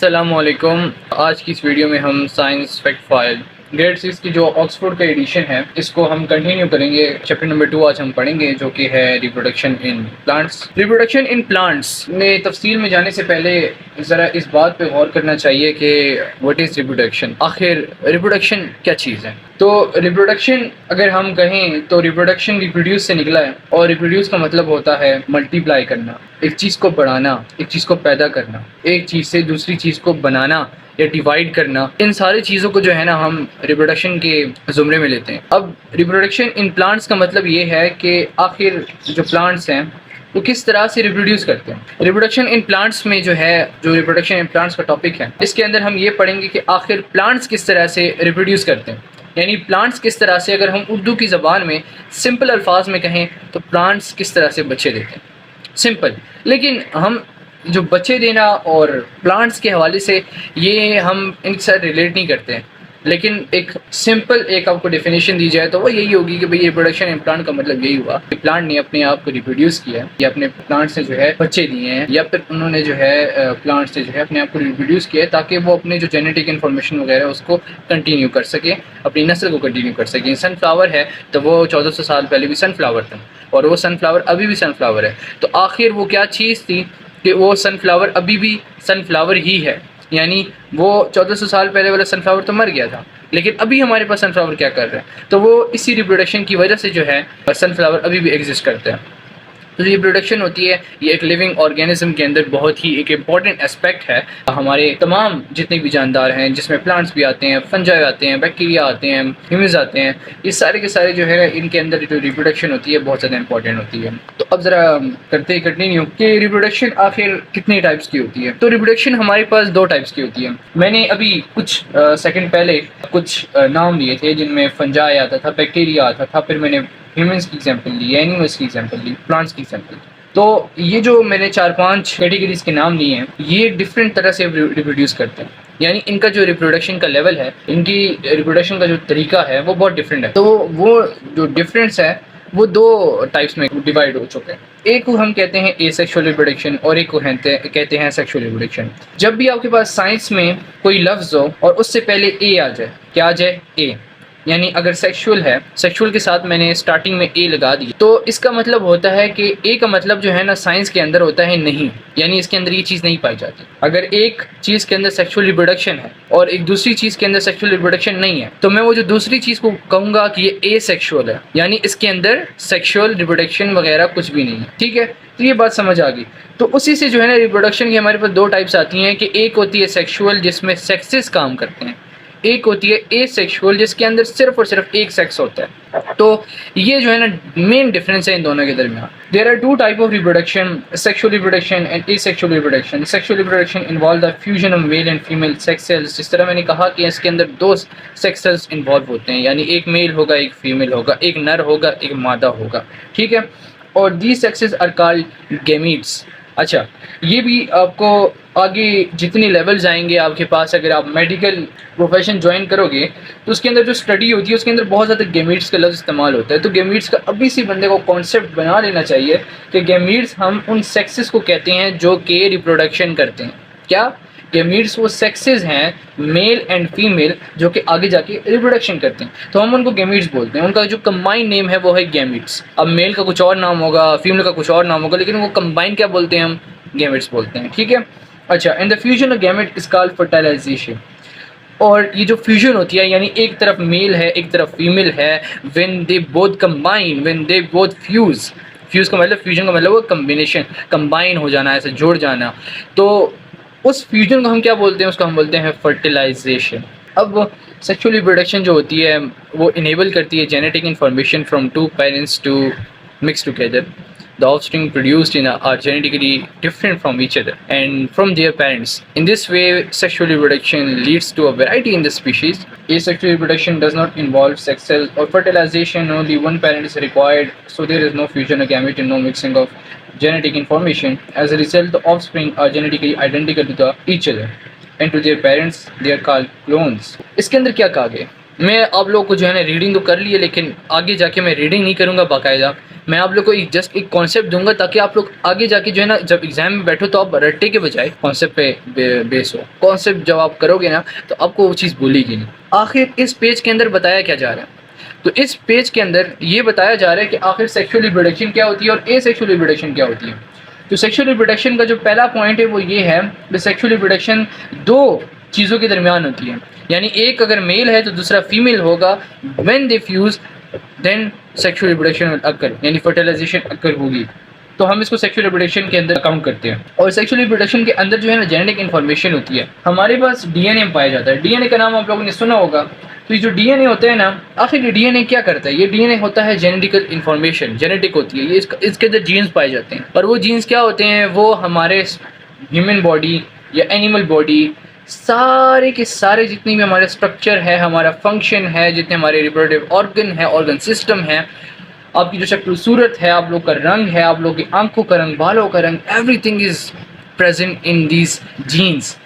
अस्सलामुअलैकुम। आज की इस वीडियो में हम साइंस फैक्ट फाइल ग्रेड 6 की जो ऑक्सफोर्ड का एडिशन है इसको हम कंटिन्यू करेंगे। चैप्टर नंबर 2 आज हम पढ़ेंगे जो कि है reproduction in plants. Reproduction in plants में तफसील में जाने से पहले ज़रा इस बात पे गौर करना चाहिए कि व्हाट इज़ रिप्रोडक्शन, आखिर रिप्रोडक्शन क्या चीज़ है। तो रिप्रोडक्शन अगर हम कहें तो रिप्रोडक्शन रिप्रोड्यूस से निकला है और रिप्रोड्यूस का मतलब होता है मल्टीप्लाई करना, एक चीज़ को बढ़ाना, एक चीज़ को पैदा करना, एक चीज़ से दूसरी चीज़ को बनाना या डिवाइड करना। इन सारी चीज़ों को जो है ना हम रिप्रोडक्शन के ज़ुमरे में लेते हैं। अब रिप्रोडक्शन इन प्लांट्स का मतलब ये है कि आखिर जो प्लांट्स हैं वो किस तरह से रिप्रोड्यूस करते हैं। रिप्रोडक्शन इन प्लांट्स में जो है, जो रिप्रोडक्शन इन प्लांट्स का टॉपिक है, इसके अंदर हम ये पढ़ेंगे कि आखिर प्लांट्स किस तरह से रिप्रोड्यूस करते हैं, यानी प्लांट्स किस तरह से, अगर हम उर्दू की ज़बान में सिंपल अल्फाज में कहें तो प्लांट्स किस तरह से बच्चे देते हैं, सिंपल। लेकिन हम जो बच्चे देना और प्लांट्स के हवाले से ये हम इनके साथ रिलेट नहीं करते हैं, लेकिन एक सिंपल एक आपको डेफिनेशन दी जाए तो वो यही होगी कि भाई रिप्रोडक्शन इन प्लांट का मतलब यही हुआ कि प्लांट ने अपने आप को रिप्रोड्यूस किया या अपने प्लांट से जो है बच्चे दिए हैं, या फिर उन्होंने जो है प्लांट से जो है अपने आप को रिप्रोड्यूस किया ताकि वो अपने जो जेनेटिक इन्फॉर्मेशन वगैरह उसको कंटिन्यू कर सके, अपनी नस्ल को कंटिन्यू कर सके। सनफ्लावर है तो वो 1400 साल पहले भी सनफ्लावर था और वो सनफ्लावर अभी भी सनफ्लावर है। तो आखिर वो क्या चीज़ थी कि वो सनफ्लावर अभी भी सनफ्लावर ही है, यानी वो 1400 साल पहले वाला सनफ्लावर तो मर गया था, लेकिन अभी हमारे पास सनफ्लावर क्या कर रहे हैं, तो वो इसी रिप्रोडक्शन की वजह से जो है सनफ्लावर अभी भी एग्जिस्ट करते हैं। तो ये रिप्रोडक्शन होती है, ये एक लिविंग ऑर्गेनिज्म के अंदर बहुत ही एक इम्पॉर्टेंट एस्पेक्ट है। हमारे तमाम जितने भी जानदार हैं, जिसमें प्लांट्स भी आते हैं, फंजाई आते हैं, बैक्टीरिया आते हैं, ह्यूमन्स आते हैं, ये सारे के सारे जो है इनके अंदर जो रिप्रोडक्शन होती है बहुत ज़्यादा इंपॉर्टेंट होती है। तो अब ज़रा करते ही कंटिन्यू कि रिप्रोडक्शन आखिर कितनी टाइप्स की होती है। तो रिप्रोडक्शन हमारे पास 2 टाइप्स की होती है। मैंने अभी कुछ सेकंड पहले कुछ नाम लिए थे जिनमें फंजाई आता था, बैक्टीरिया आता था, फिर मैंने ह्यूमन्स की एग्जांपल ली, एनिमल्स की एग्जांपल ली, प्लांट्स की एग्जांपल। तो ये जो मैंने 4-5 कैटेगरीज के नाम लिए हैं ये डिफरेंट तरह से रिप्रोड्यूस करते हैं, यानी इनका जो रिप्रोडक्शन का लेवल है, इनकी रिप्रोडक्शन का जो तरीका है वो बहुत डिफरेंट है। तो वो जो डिफरेंस है वो 2 टाइप्स में डिवाइड हो चुके हैं। एक को हम कहते हैं एसेक्सुअल रिप्रोडक्शन और एक को कहते हैं सेक्सुअल रिप्रोडक्शन। जब भी आपके पास साइंस में कोई लफ्ज़ हो और उससे पहले ए आ जाए, क्या आ जाए, ए, यानी अगर सेक्सुअल है, सेक्सुअल के साथ मैंने स्टार्टिंग में ए लगा दी, तो इसका मतलब होता है कि ए का मतलब जो है ना साइंस के अंदर होता है नहीं, यानी इसके अंदर ये चीज़ नहीं पाई जाती। अगर एक चीज़ के अंदर सेक्सुअल रिप्रोडक्शन है और एक दूसरी चीज़ के अंदर सेक्सुअल रिप्रोडक्शन नहीं है, तो मैं वो जो दूसरी चीज़ को कहूँगा कि ये ए सेक्सुअल है, यानी इसके अंदर सेक्सुअल रिप्रोडक्शन वगैरह कुछ भी नहीं है। ठीक है, तो ये बात समझ आ गई। तो उसी से जो है ना रिप्रोडक्शन की हमारे पास 2 टाइप्स आती हैं कि एक होती है सेक्सुअल जिसमें सेक्सेस काम करते हैं, एक होती है एसेक्सुअल जिसके अंदर सिर्फ और सिर्फ एक सेक्स होता है। तो ये जो है ना मेन डिफरेंस है इन दोनों के दरमियान। There are 2 type of reproduction, sexual reproduction and asexual reproduction. Sexual reproduction involve the fusion of male and female sex cells. जिस तरह मैंने कहा कि इसके अंदर 2 सेक्स सेल्स इन्वॉल्व होते हैं, यानी एक मेल होगा, एक फीमेल होगा, एक नर होगा, एक मादा होगा। ठीक है, और these sexes are called gametes. अच्छा, ये भी आपको आगे जितने लेवल्स आएंगे आपके पास, अगर आप मेडिकल प्रोफेशन ज्वाइन करोगे तो उसके अंदर जो स्टडी होती है उसके अंदर बहुत ज़्यादा गैमीट्स का लफ्ज़ इस्तेमाल होता है। तो गैमीट्स का अभी से बंदे को कॉन्सेप्ट बना लेना चाहिए कि गैमीट्स हम उन सेक्सेस को कहते हैं जो कि रिप्रोडक्शन करते हैं। क्या? गैमीट्स वो सेक्सेस हैं, मेल एंड फीमेल, जो कि आगे जाके रिप्रोडक्शन करते हैं, तो हम उनको गैमीट्स बोलते हैं। उनका जो कंबाइन नेम है वो है गैमीट्स। अब मेल का कुछ और नाम होगा, फीमेल का कुछ और नाम होगा, लेकिन वो कंबाइन क्या बोलते हैं, हम गैमेट्स बोलते हैं। ठीक है, अच्छा, and the fusion of gamete is called fertilisation. और ये जो फ्यूजन होती है, यानी एक तरफ मेल है एक तरफ फीमेल है, when they both combine, when they both fuse, fuse का मतलब, फ्यूजन का मतलब वो कम्बिनेशन, कंबाइन हो जाना, ऐसे जुड़ जाना, तो उस फ्यूजन को हम क्या बोलते हैं, उसको हम बोलते हैं फर्टिलाइजेशन। अब सेक्सुअल रिप्रोडक्शन जो होती है वो इनेबल करती है genetic information from 2 parents to mix together. The offspring produced are genetically different from each other and from their parents. In this way, sexual reproduction leads to a variety in the species. Asexual reproduction does not involve sex cells or fertilization. Only one parent is required, so there is no fusion of gamete and no mixing of genetic information. As a result, the offspring are genetically identical to each other and to their parents. They are called clones. इसके अंदर क्या कहा गया? मैं आप लोगों को जो है ना रीडिंग तो कर ली है, लेकिन आगे जाके मैं रीडिंग नहीं करूँगा बाकायदा, मैं आप लोग को जस्ट एक कॉन्सेप्ट दूंगा ताकि आप लोग आगे जाके जो है ना जब एग्जाम में बैठो तो आप रट्टे के बजाय कॉन्सेप्ट पे बेस हो। कॉन्सेप्ट जब आप करोगे ना तो आपको वो चीज़ भूलेगी नहीं। आखिर इस पेज के अंदर बताया क्या जा रहा है, तो इस पेज के अंदर ये बताया जा रहा है कि आखिर सेक्सुअल रिप्रोडक्शन क्या होती है और एसेक्सुअल रिप्रोडक्शन क्या होती है। तो सेक्सुअल रिप्रोडक्शन का जो पहला पॉइंट है वो ये है कि सेक्सुअल रिप्रोडक्शन दो चीज़ों के दरमियान होती है, यानी एक अगर मेल है तो दूसरा फीमेल होगा। When they fuse then sexual reproduction occur, यानी फर्टिलाइजेशन अकर होगी। तो हम इसको सेक्सुअल रिप्रोडक्शन के अंदर काउंट करते हैं। और सेक्सुअल रिप्रोडक्शन के अंदर जो है ना जेनेटिक इन्फॉर्मेशन होती है। हमारे पास डीएनए पाया जाता है। डीएनए का नाम आप लोगों ने सुना होगा। तो ये जो डीएनए होता है ना, आखिर ये डीएनए क्या करता है? ये डीएनए होता है जेनेटिकल इन्फॉर्मेशन, जेनेटिक होती है ये। इसके अंदर जीन्स पाए जाते हैं। और वो जीन्स क्या होते हैं? वो हमारे ह्यूमन बॉडी या एनिमल बॉडी, सारे के सारे जितनी भी हमारे स्ट्रक्चर है, हमारा फंक्शन है, जितने हमारे रिप्रोडक्टिव ऑर्गन है, ऑर्गन सिस्टम है, आपकी जो शक्ल सूरत है, आप लोग का रंग है, आप लोग की आंखों का रंग, बालों का रंग, everything is present in these genes.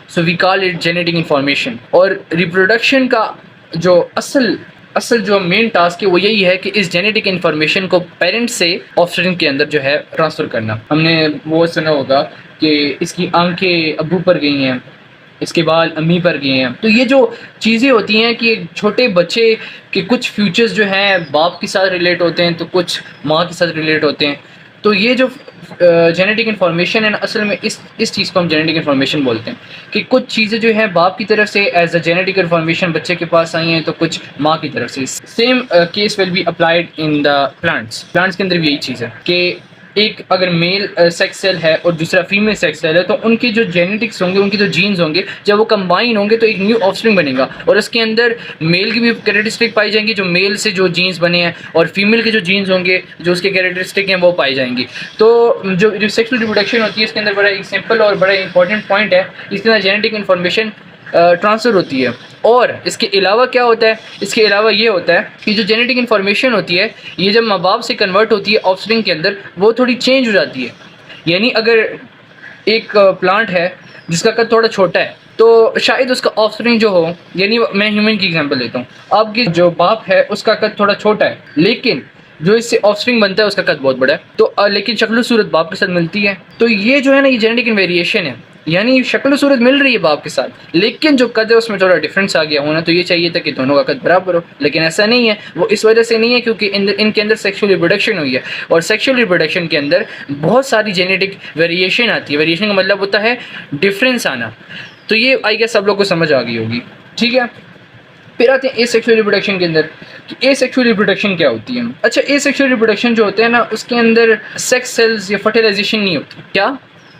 So we call it genetic information. और रिप्रोडक्शन का जो असल जो मेन टास्क है वो यही है कि इस जेनेटिक इन्फॉर्मेशन को पेरेंट्स से ऑफस्प्रिंग के अंदर जो है ट्रांसफ़र करना। हमने वो सुना होगा कि इसकी आंखें अब्बू पर गई हैं, इसके बाल अम्मी पर गए हैं। तो ये जो चीज़ें होती हैं कि छोटे बच्चे के कुछ फ्यूचर्स जो हैं बाप के साथ रिलेट होते हैं तो कुछ माँ के साथ रिलेट होते हैं। तो ये जो जेनेटिक इन्फॉर्मेशन है ना, असल में इस चीज़ को हम जेनेटिक इन्फॉर्मेशन बोलते हैं कि कुछ चीज़ें जो है बाप की तरफ से एज अ जेनेटिक इन्फॉर्मेशन बच्चे के पास आई हैं तो कुछ माँ की तरफ से। Same case will be applied in the plants के अंदर भी यही चीज़ है कि एक अगर मेल सेक्स सेल है और दूसरा फीमेल सेक्स सेल है तो उनके जो जेनेटिक्स होंगे, उनके जो जीन्स होंगे, जब वो कंबाइन होंगे तो एक न्यू ऑफस्प्रिंग बनेगा। और उसके अंदर मेल की भी कैरेक्टरिस्टिक पाई जाएंगी जो मेल से जो जीन्स बने हैं, और फीमेल के जो जीन्स होंगे जो उसके कैरेक्टरिस्टिक हैं वो पाई जाएंगी। तो जो सेक्सुअल रिप्रोडक्शन होती है इसके अंदर बड़ा एक सिंपल और बड़ा इंपॉर्टेंट पॉइंट है, इसके अंदर जेनेटिक इन्फॉर्मेशन ट्रांसफ़र होती है। और इसके अलावा क्या होता है? इसके अलावा ये होता है कि जो जेनेटिक इन्फॉर्मेशन होती है ये जब माँ बाप से कन्वर्ट होती है ऑफस्प्रिंग के अंदर, वो थोड़ी चेंज हो जाती है। यानी अगर एक प्लांट है जिसका कद थोड़ा छोटा है तो शायद उसका ऑफस्प्रिंग जो हो, यानी मैं ह्यूमन की एग्जांपल लेता हूँ, आपकी जो बाप है उसका कद थोड़ा छोटा है लेकिन जो इससे ऑफस्प्रिंग बनता है उसका कद बहुत बड़ा है। तो लेकिन शक्ल सूरत बाप के साथ मिलती है। तो ये जो है ना, ये जेनेटिक वेरिएशन है, यानी शक्ल सूरत मिल रही है बाप के साथ लेकिन जो कद है उसमें थोड़ा डिफरेंस आ गया। होना तो ये चाहिए था कि दोनों का कद बराबर हो, लेकिन ऐसा नहीं है। वो इस वजह से नहीं है क्योंकि इनके अंदर सेक्सुअल रिप्रोडक्शन हुई है, और सेक्सुअल रिप्रोडक्शन के अंदर बहुत सारी जेनेटिक वेरिएशन आती है। वेरिएशन का मतलब होता है डिफरेंस आना। तो ये आई गेस सब लोग को समझ आ गई होगी, ठीक है। फिर आते हैं एसेक्सुअल रिप्रोडक्शन के अंदर कि एसेक्सुअल रिप्रोडक्शन क्या होती है। अच्छा, एसेक्सुअल रिप्रोडक्शन जो होते हैं ना, उसके अंदर सेक्स सेल्स या फर्टिलाइजेशन नहीं होती। क्या?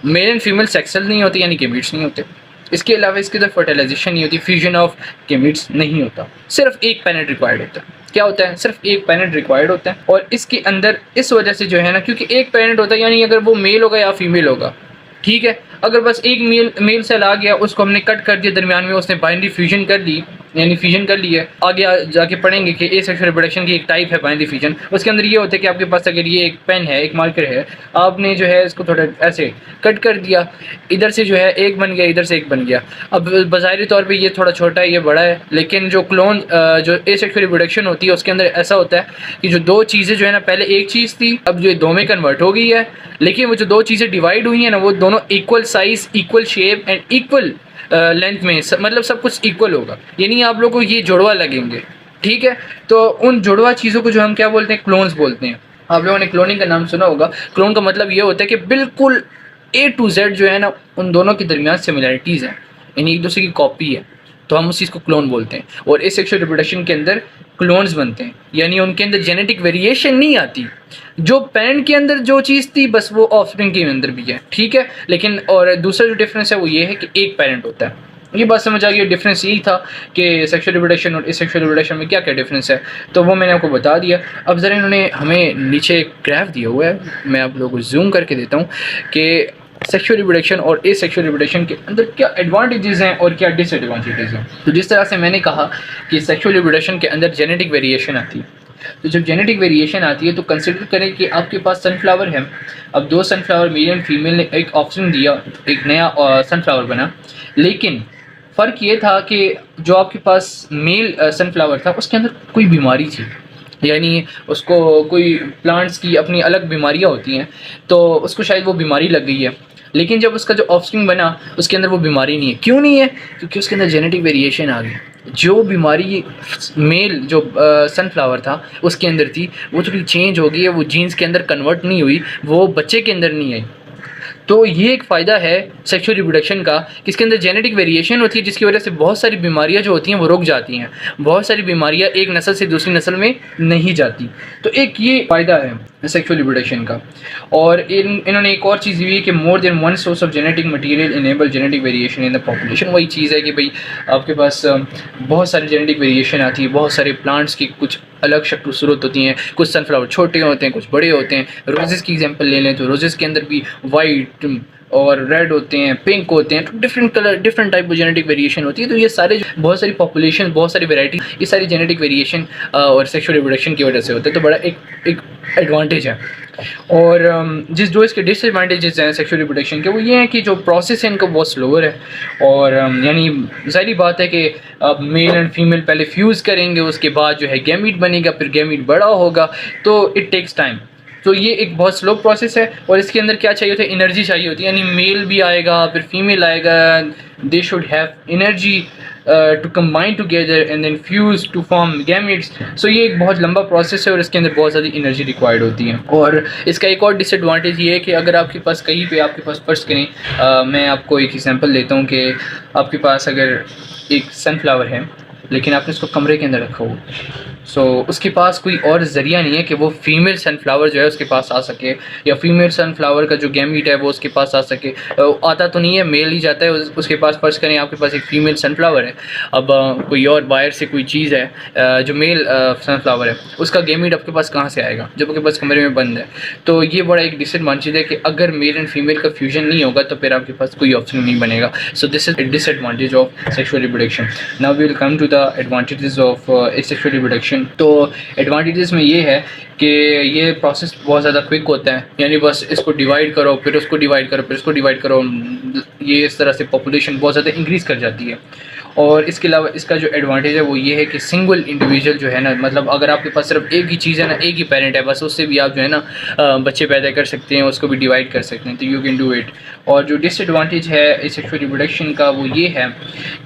Male and female sex cell नहीं होती, यानी गेमीट्स नहीं होते। इसके अलावा इसके अंदर फर्टिलाइजेशन नहीं होती, फ्यूजन ऑफ गेमीट्स नहीं होता। सिर्फ एक पैरेंट रिक्वायर्ड होता है। क्या होता है? सिर्फ एक पैरेंट रिक्वायर्ड होता है। और इसके अंदर इस वजह से जो है ना, क्योंकि एक पैरेंट होता है, यानी अगर वो मेल होगा या फीमेल होगा, ठीक है। अगर बस एक मेल सेल आ गया, उसको हमने कट कर दिया, दरमियान में उसने बाइनरी फ्यूजन कर ली, यानी फ्यूजन कर लिया। आगे जाके पढ़ेंगे कि एसेक्सुअल रिप्रोडक्शन की एक टाइप है बाइनरी फ्यूजन। उसके अंदर ये होता है कि आपके पास अगर ये एक पेन है, एक मार्कर है, आपने जो है इसको थोड़ा ऐसे कट कर दिया, इधर से जो है एक बन गया, इधर से एक बन गया। अब बज़ाहिरी तौर पे ये थोड़ा छोटा है, ये बड़ा है, लेकिन जो क्लोन जो एसेक्सुअल रिप्रोडक्शन होती है उसके अंदर ऐसा होता है कि जो दो चीज़ें जो है ना, पहले एक चीज़ थी, अब जो दो में कन्वर्ट हो गई है, लेकिन वो जो दो चीज़ें डिवाइड हुई हैं ना, वो दोनों equal size, equal shape and equal length में, मतलब सब कुछ इक्वल होगा। यानी आप लोगों को ये जुड़वा लगेंगे, ठीक है। तो उन जुड़वा चीज़ों को जो हम क्या बोलते हैं? क्लोन्स बोलते हैं। आप लोगों ने क्लोनिंग का नाम सुना होगा। क्लोन का मतलब ये होता है कि बिल्कुल A to Z जो है ना, उन दोनों के दरमियान सिमिलरिटीज़ हैं, यानी एक दूसरे की कॉपी है, तो हम उस चीज़ को क्लोन बोलते हैं। और एसेक्सुअल रिप्रोडक्शन के अंदर क्लोन्स बनते हैं, यानी उनके अंदर जेनेटिक वेरिएशन नहीं आती। जो पेरेंट के अंदर जो चीज़ थी बस वो ऑफस्प्रिंग के अंदर भी है, ठीक है। लेकिन और दूसरा जो डिफरेंस है वो ये है कि एक पेरेंट होता है। ये बात समझ आ गई। डिफरेंस यही था कि सेक्सुअल रिप्रोडक्शन और एसेक्सुअल रिप्रोडक्शन में क्या क्या डिफरेंस है, तो वो मैंने आपको बता दिया। अब ज़रा इन्होंने हमें नीचे एक ग्राफ दिया हुआ है, मैं आप लोगों को जूम करके देता हूँ कि सेक्सुअल रिप्रोडक्शन और एसेक्सुअल रिप्रोडक्शन के अंदर क्या एडवांटेजेस हैं और क्या डिसएडवांटेजेस हैं। तो जिस तरह से मैंने कहा कि सेक्सुअल रिप्रोडक्शन के अंदर जेनेटिक वेरिएशन आती है, तो जब जेनेटिक वेरिएशन आती है तो कंसिडर करें कि आपके पास सनफ्लावर है। अब दो सनफ्लावर, मेल एंड फीमेल ने एक ऑप्शन दिया, एक नया सनफ्लावर बना, लेकिन फ़र्क ये था कि जो आपके पास मेल सनफ्लावर था उसके अंदर कोई बीमारी थी, यानी उसको कोई प्लांट्स की अपनी अलग बीमारियां होती हैं, तो उसको शायद वो बीमारी लग गई है, लेकिन जब उसका जो ऑफस्प्रिंग बना उसके अंदर वो बीमारी नहीं है। क्यों नहीं है? क्योंकि उसके अंदर जेनेटिक वेरिएशन आ गई। जो बीमारी मेल जो सनफ्लावर था उसके अंदर थी, वो थोड़ी चेंज हो गई है, वो जीन्स के अंदर कन्वर्ट नहीं हुई, वो बच्चे के अंदर नहीं आई। तो ये एक फ़ायदा है सेक्सुअल रिप्रोडक्शन का कि इसके अंदर जेनेटिक वेरिएशन होती है, जिसकी वजह से बहुत सारी बीमारियां जो होती हैं वो रुक जाती हैं। बहुत सारी बीमारियां एक नस्ल से दूसरी नस्ल में नहीं जाती। तो एक ये फ़ायदा है सेक्सुअल रिप्रोडक्शन का। और इन्होंने एक और चीज़ भी है कि more than one source of genetic material enable genetic variation in the population. वही चीज़ है कि भाई आपके पास बहुत सारी जेनेटिक वेरिएशन आती है, बहुत सारे प्लांट्स की कुछ अलग शक्ल सूरत होती हैं, कुछ सनफ्लावर छोटे होते हैं, कुछ बड़े होते हैं। रोजेज़ की एग्जांपल ले लें तो रोजेज़ के अंदर भी वाइट और रेड होते हैं, पिंक होते हैं, तो different colour different type of genetic variation होती है। तो ये सारे बहुत सारी पॉपुलेशन, बहुत सारी वैरायटी, ये सारी जेनेटिक वेरिएशन और सेक्सुअल रिप्रोडक्शन की वजह से होते हैं। तो बड़ा एक एडवांटेज है। और जो इसके डिसएडवांटेजेस हैं सेक्सुअल रिप्रोडक्शन के, वो ये हैं कि जो प्रोसेस है इनका बहुत स्लोअर है। और यानी ज़ाहिर बात है कि अब मेल एंड फीमेल पहले फ्यूज़ करेंगे, उसके बाद जो है गैमीट बनेगा, फिर गैमीट बड़ा होगा, तो इट टेक्स टाइम। तो ये एक बहुत स्लो प्रोसेस है। और इसके अंदर क्या चाहिए होता है? एनर्जी चाहिए होती है। यानी मेल भी आएगा, फिर फीमेल आएगा, they should have energy to combine together and then fuse to form gametes. So ये एक बहुत लंबा प्रोसेस है और इसके अंदर बहुत ज़्यादा एनर्जी रिक्वायर्ड होती है। और इसका एक और डिसएडवांटेज ये है कि अगर आपके पास कहीं पे आपके पास फर्स्ट करें, मैं आपको एक एग्जांपल देता हूँ कि आपके पास अगर एक सनफ्लावर है लेकिन आपने उसको कमरे के अंदर रखा हो, सो उसके पास कोई और ज़रिया नहीं है कि वो फीमेल सनफ्लावर जो है उसके पास आ सके, या फीमेल सनफ्लावर का जो गैमीट है वो उसके पास आ सके। आता तो नहीं है, मेल ही जाता है उसके पास। फर्ज करें आपके पास एक फ़ीमेल सनफ्लावर है, अब कोई और बाहर से कोई चीज़ है जो मेल सनफ्लावर है, उसका गैमीट आपके पास कहाँ से आएगा जब आपके पास कमरे में बंद है? तो ये बड़ा एक डिसएडवांटेज है कि अगर मेल एंड फीमेल का फ्यूजन नहीं होगा तो फिर आपके पास कोई ऑप्शन नहीं बनेगा। So this is disadvantage of sexual reproduction. Now we will come to the advantages of sexual reproduction. तो एडवांटेजेस में ये है कि ये प्रोसेस बहुत ज़्यादा क्विक होता है। यानी बस इसको डिवाइड करो, फिर उसको डिवाइड करो, फिर इसको डिवाइड करो, ये इस तरह से पॉपुलेशन बहुत ज़्यादा इंक्रीज़ कर जाती है। और इसके अलावा इसका जो एडवांटेज है वो ये है कि सिंगल इंडिविजुअल जो है ना, मतलब अगर आपके पास सिर्फ एक ही चीज़ है ना, एक ही पेरेंट है, बस उससे भी आप जो है ना बच्चे पैदा कर सकते हैं, उसको भी डिवाइड कर सकते हैं, तो यू कैन डू इट। और जो डिसएडवांटेज है सेक्सुअल रिप्रोडक्शन का वो ये है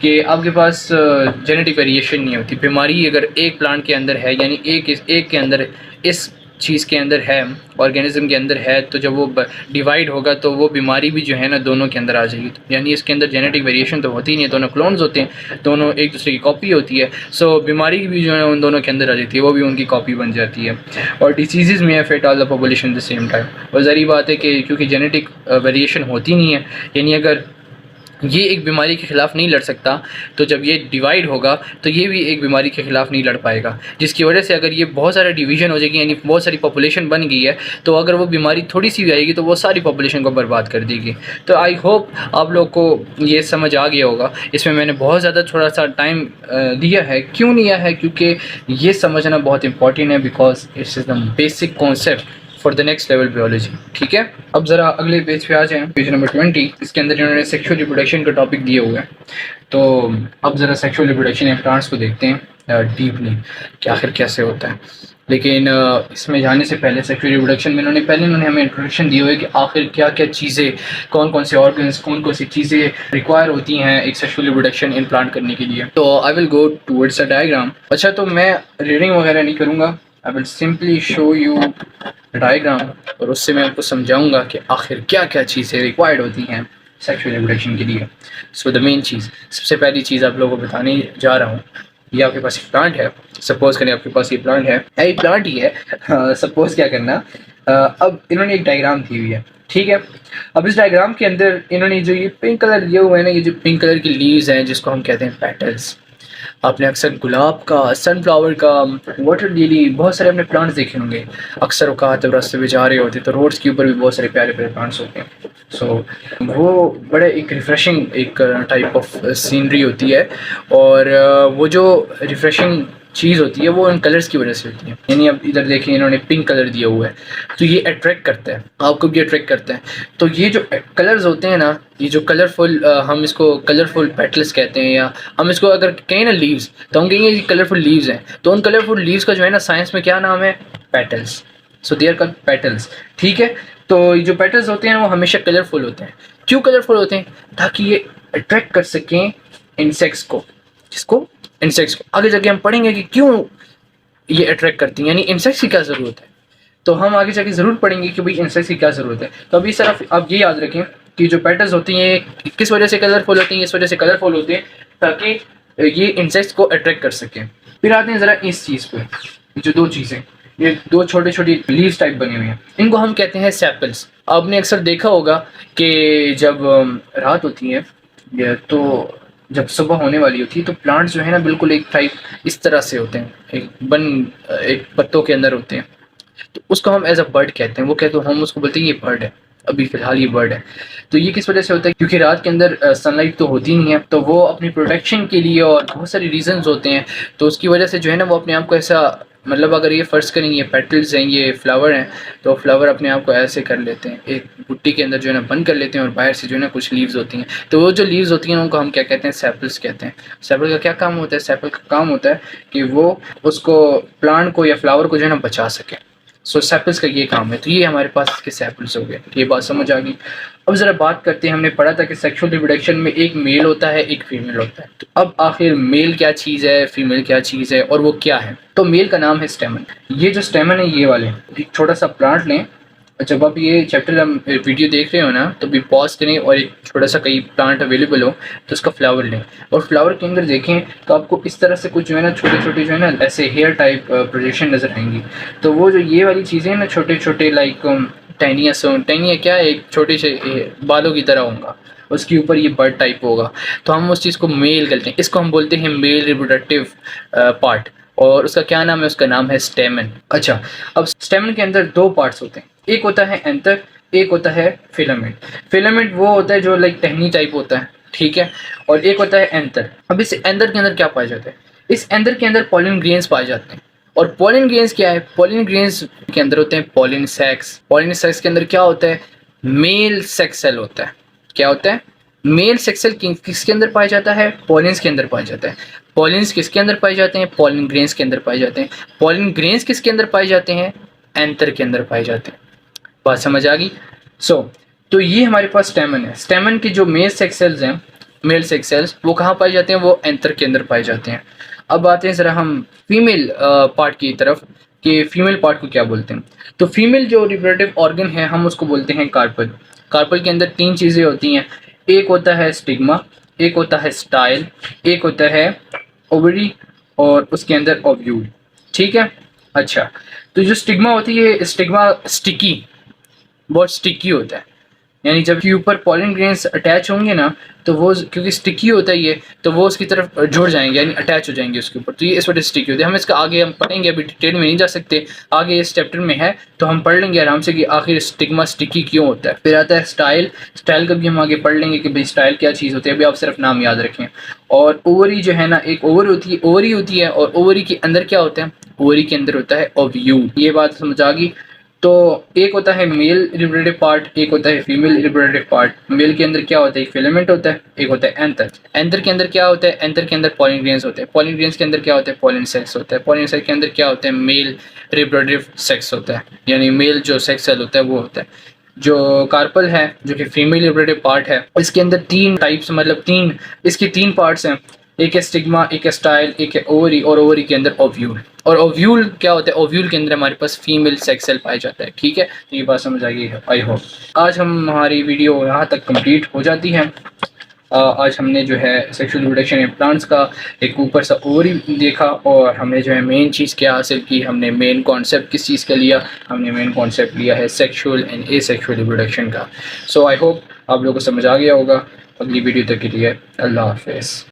कि आपके पास जेनेटिक वेरिएशन नहीं होती। बीमारी अगर एक प्लांट के अंदर है, यानी एक के अंदर इस चीज़ के अंदर है, ऑर्गेनिज्म के अंदर है, तो जब वो डिवाइड होगा तो वो बीमारी भी जो है ना दोनों के अंदर आ जाएगी। यानी इसके अंदर जेनेटिक वेरिएशन तो होती ही नहीं है, दोनों क्लोन्स होते हैं, दोनों एक दूसरे की कॉपी होती है। सो बीमारी भी जो है उन दोनों के अंदर आ जाती है, वो भी उनकी कॉपी बन जाती है। और डिसीज़ में affect all the population the same time. और ज़ाहिर बात है कि क्योंकि जेनेटिक वेरिएशन होती नहीं है, यानी अगर ये एक बीमारी के ख़िलाफ़ नहीं लड़ सकता, तो जब ये डिवाइड होगा तो ये भी एक बीमारी के ख़िलाफ़ नहीं लड़ पाएगा, जिसकी वजह से अगर ये बहुत सारा डिवीज़न हो जाएगी, यानी बहुत सारी पॉपुलेशन बन गई है, तो अगर वो बीमारी थोड़ी सी भी आएगी तो वो सारी पॉपुलेशन को बर्बाद कर देगी। तो आई होप आप लोग को ये समझ आ गया होगा। इसमें मैंने बहुत ज़्यादा थोड़ा सा टाइम दिया है। क्यों लिया है? क्योंकि ये समझना बहुत इंपॉर्टेंट है, because it's the basic concept for the next level biology. ठीक है, अब ज़रा अगले पेज पे आ जाएं, पेज नंबर 20। इसके अंदर इन्होंने सेक्सुअल रिप्रोडक्शन का टॉपिक दिए हुए हैं। तो अब ज़रा सेक्सुअल रिप्रोडक्शन इन प्लांट्स को देखते हैं डीपली कि आखिर कैसे होता है। लेकिन इसमें जाने से पहले सेक्सुअल रिप्रोडक्शन में इन्होंने हमें इंट्रोडक्शन दी हुई है कि आखिर क्या क्या चीज़ें, कौन कौन से ऑर्गन्स, कौन कौन सी चीज़ें रिक्वायर होती हैं एक सेक्सुअल रिप्रोडक्शन इन प्लांट करने के लिए। तो I will go towards a diagram. अच्छा, तो मैं रीडिंग वगैरह नहीं करूँगा, I will simply show you diagram, और उससे मैं आपको समझाऊंगा कि आखिर क्या क्या चीज़ें रिक्वायर्ड होती हैं सेक्सुअल रिप्रोडक्शन के लिए। सो द मेन चीज़, सबसे पहली चीज़ आप लोगों को बताने जा रहा हूँ। ये आपके पास एक प्लांट है, सपोज करें आपके पास ये प्लांट है, ये प्लांट ही है, सपोज क्या करना, अब इन्होंने एक डायग्राम दी हुई है, ठीक है। अब इस डायग्राम के अंदर इन्होंने जो ये पिंक कलर दिया हुआ है ना, ये जो पिंक कलर की लीव्स हैं जिसको हम कहते हैं पेटल्स, आपने अक्सर गुलाब का, सनफ्लावर का, वाटर लिली, बहुत सारे अपने प्लांट्स देखे होंगे। अक्सर औकात जब रास्ते पे जा रहे होते तो रोड्स के ऊपर भी बहुत सारे प्यारे प्यारे प्लांट्स होते हैं। सो वो बड़े एक रिफ़्रेशिंग एक टाइप ऑफ सीनरी होती है, और वो जो रिफ़्रेशिंग चीज़ होती है वो इन कलर्स की वजह से होती है। यानी अब इधर देखिए इन्होंने पिंक कलर दिया हुआ है, तो ये अट्रैक्ट करता है, आपको भी अट्रैक्ट करता है। तो ये जो कलर्स होते हैं ना, ये जो कलरफुल, हम इसको कलरफुल पेटल्स कहते हैं, या हम इसको अगर कहें ना लीव्स, तो हम कहेंगे ये कलरफुल लीव्स हैं। तो उन कलरफुल लीव्स का जो है ना साइंस में क्या नाम है? Petals. So they are called petals, ठीक है। तो ये जो पेटल्स होते हैं वो हमेशा कलरफुल होते हैं। क्यों कलरफुल होते हैं? ताकि ये अट्रैक्ट कर सकें इंसेक्ट्स को। किसको? इंसेक्ट्स को। आगे जाके हम पढ़ेंगे कि क्यों ये अट्रैक्ट करती हैं, यानी इंसेक्ट्स की क्या ज़रूरत है। तो हम आगे जाके ज़रूर पढ़ेंगे कि भाई इंसेक्ट्स की क्या ज़रूरत है। तो अभी सिर्फ आप ये याद रखें कि जो पेटल्स होती हैं ये किस वजह से कलरफुल होती हैं, इस वजह से कलरफुल होती हैं ताकि ये इंसेक्ट्स को अट्रैक्ट कर सकें। फिर आते हैं ज़रा इस चीज़ पे, जो दो चीज़ें, ये दो छोटे छोटी लीव्स टाइप बनी हुई हैं, इनको हम कहते हैं सेपल्स। आपने अक्सर देखा होगा कि जब रात होती है या तो जब सुबह होने वाली होती है तो प्लांट्स जो है ना बिल्कुल एक टाइप इस तरह से होते हैं, एक पत्तों के अंदर होते हैं। तो उसको हम एज अ बर्ड कहते हैं। वो कहते हैं, हम उसको बोलते हैं ये बर्ड है, अभी फ़िलहाल ये बर्ड है। तो ये किस वजह से होता है? क्योंकि रात के अंदर सनलाइट तो होती नहीं है, तो वो अपनी प्रोटेक्शन के लिए और बहुत सारी रीजंस होते हैं, तो उसकी वजह से जो है ना वो अपने आप को ऐसा, मतलब अगर ये फ़र्ज़ करें ये पेटल्स हैं, ये फ्लावर हैं, तो फ्लावर अपने आप को ऐसे कर लेते हैं, एक बुट्टी के अंदर जो है ना बंद कर लेते हैं, और बाहर से जो है ना कुछ लीव्स होती हैं। तो वो जो लीव्स होती हैं उनको हम क्या कहते हैं? सेपल्स कहते हैं। सेपल का क्या काम होता है? सेपल का काम होता है कि वो उसको, प्लांट को या फ्लावर को जो है ना बचा सके। सो सेपल्स का ये काम है। तो ये हमारे पास इसके सेपल्स हो गए, ये बात समझ आ गई। अब ज़रा बात करते हैं, हमने पढ़ा था कि सेक्सुअल रिप्रोडक्शन में एक मेल होता है, एक फीमेल होता है। तो अब आखिर मेल क्या चीज़ है, फीमेल क्या चीज़ है, और वो क्या है? तो मेल का नाम है स्टेमन। ये जो स्टेमन है ये वाले, एक छोटा सा प्लांट लें, जब आप ये चैप्टर हम वीडियो देख रहे हो ना तो भी पॉज करें, और एक छोटा सा कहीं प्लांट अवेलेबल हो तो उसका फ्लावर लें, और फ्लावर के अंदर देखें तो आपको इस तरह से कुछ जो है ना छोटे छोटे जो है ना ऐसे हेयर टाइप प्रोजेक्शन नज़र आएंगी। तो वो जो ये वाली चीज़ें हैं ना छोटे छोटे लाइक टैनिया क्या है, एक छोटे से बालों की तरह होगा, उसके ऊपर ये बर्ड टाइप होगा। तो हम उस चीज़ को मेल कहते हैं, इसको हम बोलते हैं मेल रिप्रोडक्टिव पार्ट, और उसका क्या नाम है? उसका नाम है स्टेमन। अच्छा, अब स्टेमन के अंदर दो पार्ट्स होते हैं, एक होता है एंथर, एक होता है फिलामेंट। फिलामेंट वो होता है जो लाइक टहनी टाइप होता है, ठीक है, और एक होता है एंथर। अब इस एंथर के अंदर क्या पाया जाता है? इस एंथर के अंदर पॉलिन ग्रेन्स पाए जाते हैं। और पॉलिन ग्रेन्स क्या है? पॉलिन ग्रेन्स के अंदर होते हैं पॉलिन सैक्स। पॉलिन सैक्स के अंदर क्या होता है? मेल सेक्स सेल होता है। क्या होता है? मेल सेक्स सेल किसके अंदर पाया जाता है? पॉलिन्स के अंदर पाया जाता है। पॉलिन्स किसके अंदर पाए जाते हैं? पॉलिन ग्रेन्स के अंदर पाए जाते हैं। पॉलिन ग्रेन्स किसके अंदर पाए जाते हैं? एंथर के अंदर पाए जाते हैं। बात समझ आ गई? तो ये हमारे पास स्टेमन है। स्टेमन की जो मेल सेक्स सेल्स हैं, मेल सेक्स सेल्स, वो कहाँ पाए जाते हैं? वो एंथर के अंदर पाए जाते हैं। अब आते हैं ज़रा हम फीमेल पार्ट की तरफ, कि फीमेल पार्ट को क्या बोलते हैं। तो फीमेल जो रिप्रोडक्टिव ऑर्गन है हम उसको बोलते हैं कार्पल। कार्पल के अंदर तीन चीज़ें होती हैं, एक होता है स्टिग्मा, एक होता है स्टाइल, एक होता है ओवरी, और उसके अंदर ओव्यूल, ठीक है। अच्छा, तो जो स्टिग्मा होती है, स्टिग्मा स्टिकी, बहुत स्टिकी होता है, यानी जब के ऊपर पॉलन ग्रेन्स अटैच होंगे ना तो वो, क्योंकि स्टिकी होता है ये, तो वो उसकी तरफ जुड़ जाएंगे, यानी अटैच हो जाएंगे उसके ऊपर। तो ये इस वजह से स्टिकी होती है। हम इसका आगे हम पढ़ेंगे, अभी डिटेल में नहीं जा सकते, आगे इस चैप्टर में है तो हम पढ़ लेंगे आराम से कि आखिर स्टिग्मा स्टिकी क्यों होता है। फिर आता है स्टाइल। स्टाइल का भी हम आगे पढ़ लेंगे कि भाई स्टाइल क्या चीज़ होती है, अभी आप सिर्फ नाम याद रखें। और ओवरी जो है ना, एक ओवरी होती है, और ओवरी के अंदर क्या होता है? ओवरी के अंदर होता है ओव्यूल। ये बात समझ आ गई? तो एक होता है मेल रिप्रोडक्टिव पार्ट, एक होता है फीमेल रिप्रोडक्टिव पार्ट। मेल के अंदर क्या होता है? एक फिलामेंट होता है, एक होता है एंथर। एंथर के अंदर क्या होता है? एंथर के अंदर पॉलिन ग्रेन्स होते हैं। पॉलिन ग्रेन्स के अंदर क्या होता है? पॉलिन सेक्स होता है। पॉलिन सेक्स के अंदर क्या होता है? मेल रिप्रोडक्टिव सेक्स होता है, यानी मेल जो सेक्स सेल होता है वो होता है। जो कार्पल है, जो कि फीमेल रिप्रोडक्टिव पार्ट है, इसके अंदर तीन टाइप्स, मतलब इसके तीन पार्ट्स हैं, एक है स्टिग्मा, एक है स्टाइल, एक है ओवरी, और ओवरी के अंदर ओव्यूल। और ओव्यूल क्या होता है? ओव्यूल के अंदर हमारे पास फीमेल सेक्स सेल पाया जाता है, ठीक है। तो ये बात समझ आ गई है, आई होप। आज हमारी वीडियो यहाँ तक कंप्लीट हो जाती है। आज हमने जो है सेक्सुअल रिप्रोडक्शन इन प्लांट्स का एक ऊपर सा ओवरी देखा, और हमने जो है मेन चीज़ क्या हासिल की, हमने मेन कॉन्सेप्ट किस चीज़ का लिया? हमने मेन कॉन्सेप्ट लिया है सेक्सुअल एंड एसेक्सुअल रिप्रोडक्शन का। सो आई होप आप लोगों को समझ आ गया होगा। अगली वीडियो तक के लिए अल्लाह हाफ़िज़।